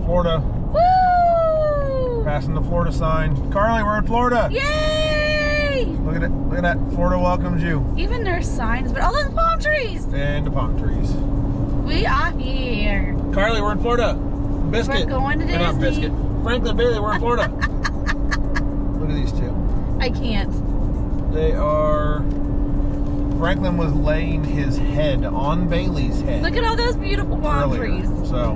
Florida. Woo! Passing the Florida sign. Carly, we're in Florida. Yay! Look at it. Look at that. Florida welcomes you. Even there's signs, but all those palm trees. And the palm trees. We are here. Carly, we're in Florida. Biscuit. We're going to Disney. Not Biscuit. Franklin, Bailey, we're in Florida. Look at these two. I can't. They are... Franklin was laying his head on Bailey's head. Look at all those beautiful palm earlier. trees. So,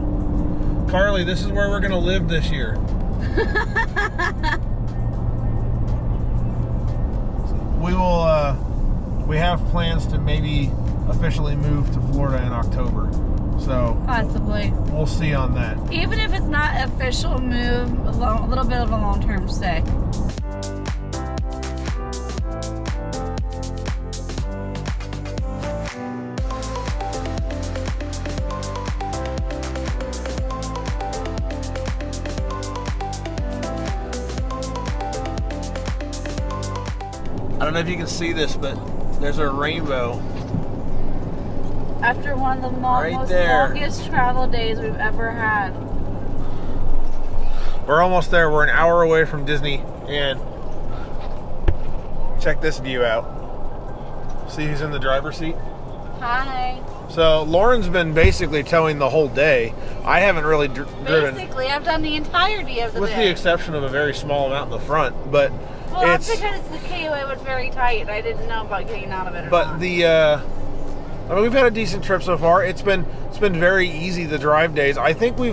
Carly, this is where we're going to live this year. We will, we have plans to maybe officially move to Florida in October. So, Possibly. we'll see on that. Even if it's not official move, a little bit of a long-term stay. I don't know if you can see this, but there's a rainbow. After one of the Right most there. longest travel days we've ever had. We're almost there. We're an hour away from Disney, and check this view out. See who's in the driver's seat? Hi. So Lauren's been basically towing the whole day. I haven't really driven. Basically, I've done the entirety of the With day. the exception of a very small amount in the front, but Well, that's because the KOA was very tight and I didn't know about getting out of it or but not. I mean, we've had a decent trip so far. It's been very easy, the drive days. I think we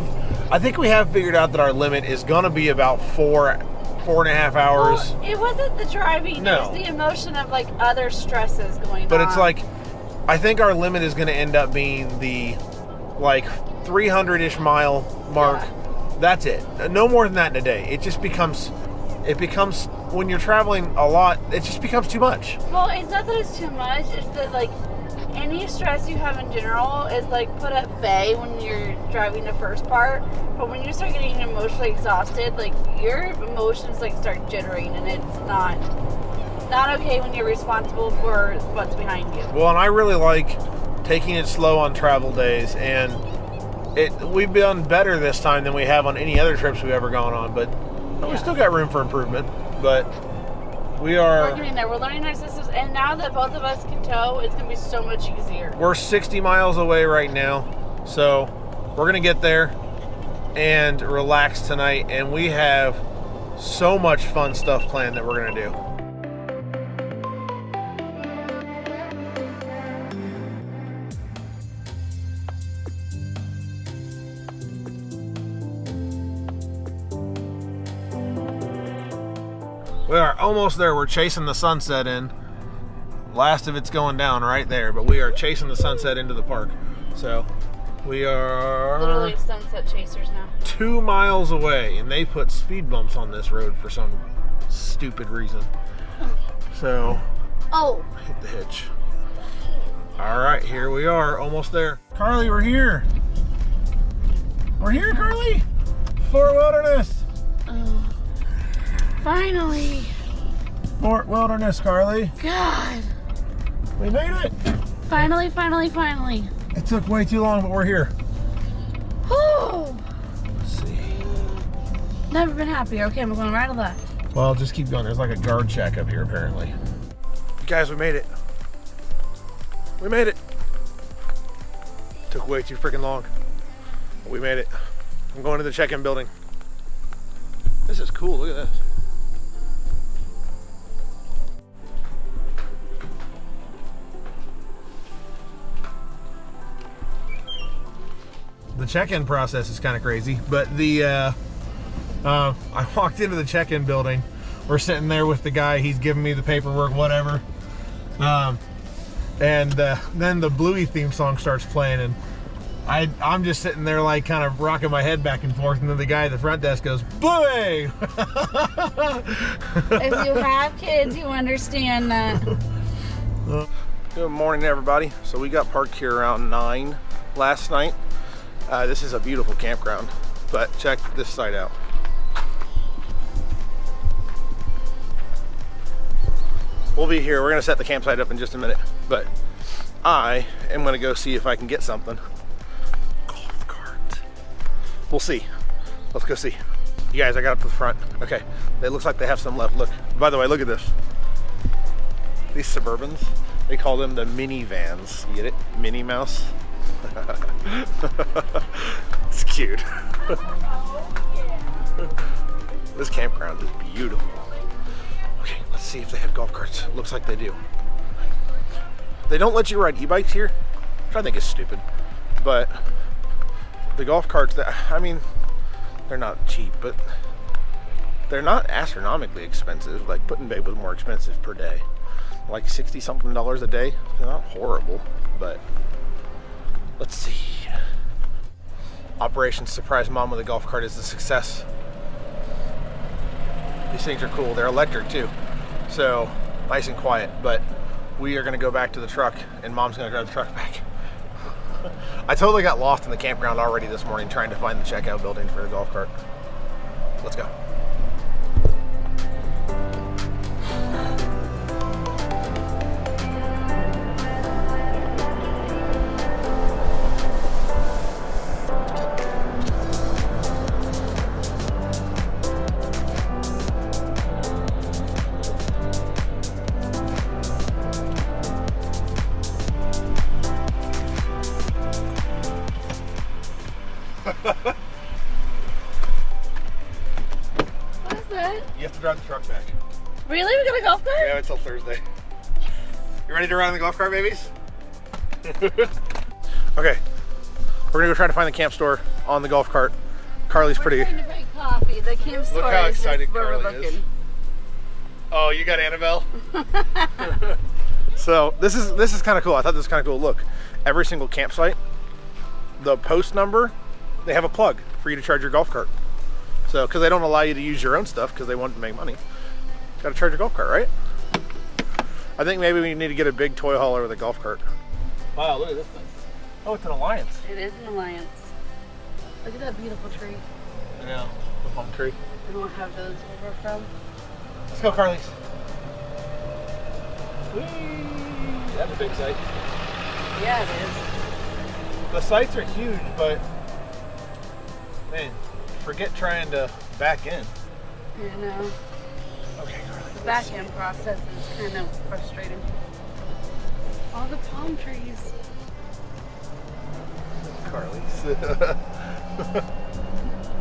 have figured out that our limit is gonna be about 4.5 hours. Well, it wasn't the driving, No. it was the emotion of like other stresses going on. But it's like, I think our limit is gonna end up being the like 300-ish mile mark. Yeah. That's it. No more than that in a day. It becomes when you're traveling a lot, it just becomes too much. Well, it's not that it's too much, it's that like any stress you have in general is like put at bay when you're driving the first part, but when you start getting emotionally exhausted, like your emotions like start jittering, and it's not okay when you're responsible for what's behind you. Well, and I really like taking it slow on travel days, and we've done better this time than we have on any other trips we've ever gone on, but we still got room for improvement. But we're getting there. We're learning our systems, and now that both of us can tow, it's gonna be so much easier. We're 60 miles away right now, so we're gonna get there and relax tonight, and we have so much fun stuff planned that we're gonna do. We are almost there. We're chasing the sunset in. Last of it's going down right there, but we are chasing the sunset into the park. So we are Literally sunset chasers now. 2 miles away, and they put speed bumps on this road for some stupid reason. So hit the hitch. All right, here we are, almost there. Carly, we're here. We're here, Carly. Fort Wilderness. Finally. Fort Wilderness, Carly. God. We made it. Finally. It took way too long, but we're here. Whew. Let's see. Never been happier. Okay, I'm going right or left. Well, just keep going. There's like a guard shack up here, apparently. Guys, we made it. We made it. Took way too freaking long. But we made it. I'm going to the check-in building. This is cool. Look at this. The check-in process is kind of crazy, but I walked into the check-in building. We're sitting there with the guy. He's giving me the paperwork, whatever. And then the Bluey theme song starts playing, and I'm just sitting there like kind of rocking my head back and forth, and then the guy at the front desk goes, Bluey! If you have kids, you understand that. Good morning, everybody. So we got parked here around 9 last night. This is a beautiful campground, but check this site out. We'll be here. We're gonna set the campsite up in just a minute, but I am gonna go see if I can get something. Golf cart. We'll see. Let's go see. You guys, I got up to the front. Okay, it looks like they have some left. Look, by the way, look at this. These Suburbans, they call them the minivans. You get it? Minnie Mouse. It's cute. This campground is beautiful. Okay, let's see if they have golf carts. Looks like they do. They don't let you ride e-bikes here, which I think is stupid. But the golf carts, I mean, they're not cheap, but they're not astronomically expensive. Like Put-in-Bay was more expensive per day. Like $60-something a day. They're not horrible, but let's see. Operation Surprise Mom with a golf cart is a success. These things are cool. They're electric too, so nice and quiet. But we are going to go back to the truck, and Mom's going to drive the truck back. I totally got lost in the campground already this morning trying to find the checkout building for the golf cart. Let's go. What is that? You have to drive the truck back. Really? We got a golf cart? Yeah, until Thursday. You ready to ride on the golf cart, babies? Okay, we're gonna go try to find the camp store on the golf cart. Carly's pretty. We're trying to find coffee. The camp store Look how is excited just where we're Carly is. looking. Oh, you got Annabelle? So this is kind of cool. I thought this was kind of cool. Look, every single campsite, the post number, they have a plug for you to charge your golf cart. So, because they don't allow you to use your own stuff because they want to make money. Got to charge your golf cart, right? I think maybe we need to get a big toy hauler with a golf cart. Wow, look at this thing. Oh, it's an Alliance. It is an Alliance. Look at that beautiful tree. I know, the palm tree. I don't have those where we're from. Let's go, Carly's. Whee! That's a big site. Yeah, it is. The sites are huge, but man, forget trying to back in. You know. Okay, Carly. The back end process is kind of frustrating. All the palm trees. Carly's.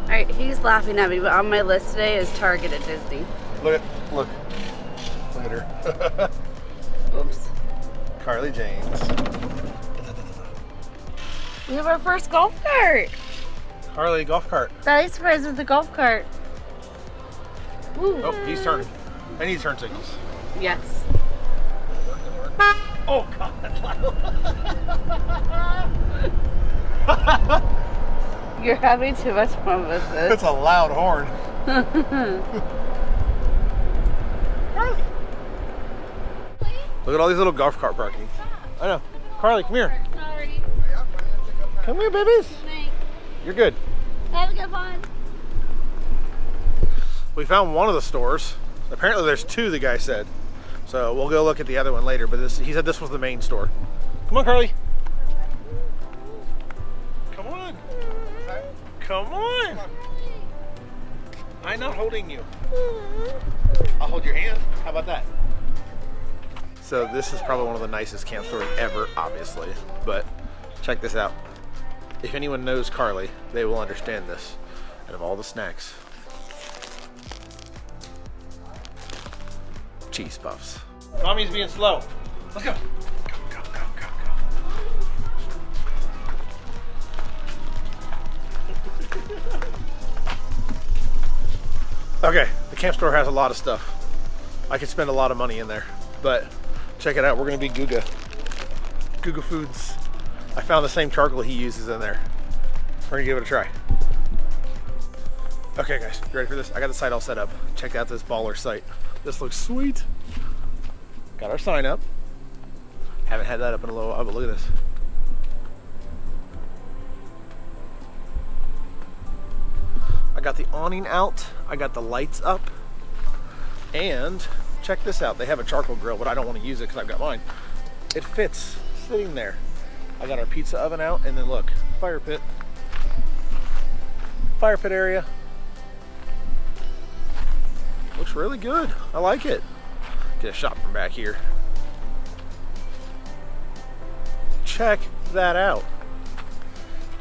Alright, he's laughing at me, but on my list today is Target at Disney. Look at her. Oops. Carly James. We have our first golf cart. Carly golf cart. Valley surprise with the golf cart. Woo. Oh, he's turning. I need turn signals. Yes. Oh God, that's loud. You're having too much fun with this. That's a loud horn. Carly. Look at all these little golf cart parkings. I know. Carly, come here. Sorry. Come here, babies. You're good. Have a good one. We found one of the stores. Apparently there's two, the guy said. So we'll go look at the other one later, but he said this was the main store. Come on, Carly. Come on. Come on. I'm not holding you. I'll hold your hand. How about that? So this is probably one of the nicest camp stores ever, obviously. But check this out. If anyone knows Carly, they will understand this. And of all the snacks, cheese puffs. Mommy's being slow. Let's go. Go, go, go, go. Okay, the camp store has a lot of stuff. I could spend a lot of money in there, but check it out. We're gonna be Guga Foods. I found the same charcoal he uses in there. We're gonna give it a try. Okay guys, you ready for this? I got the site all set up. Check out this baller site. This looks sweet. Got our sign up. Haven't had that up in a little while, but look at this. I got the awning out. I got the lights up. And check this out. They have a charcoal grill, but I don't want to use it because I've got mine. It fits sitting there. I got our pizza oven out, and then look, fire pit area. Looks really good. I like it. Get a shot from back here. Check that out.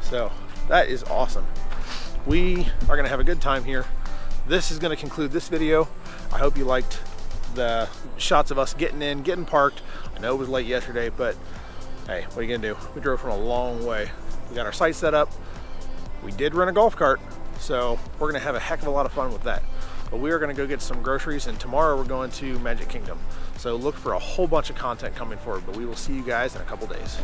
So that is awesome. We are gonna have a good time here. This is gonna conclude this video. I hope you liked the shots of us getting in, getting parked. I know it was late yesterday, but hey, what are you gonna do? We drove from a long way. We got our site set up. We did rent a golf cart, so we're gonna have a heck of a lot of fun with that. But we are gonna go get some groceries, and tomorrow we're going to Magic Kingdom. So look for a whole bunch of content coming forward, but we will see you guys in a couple days.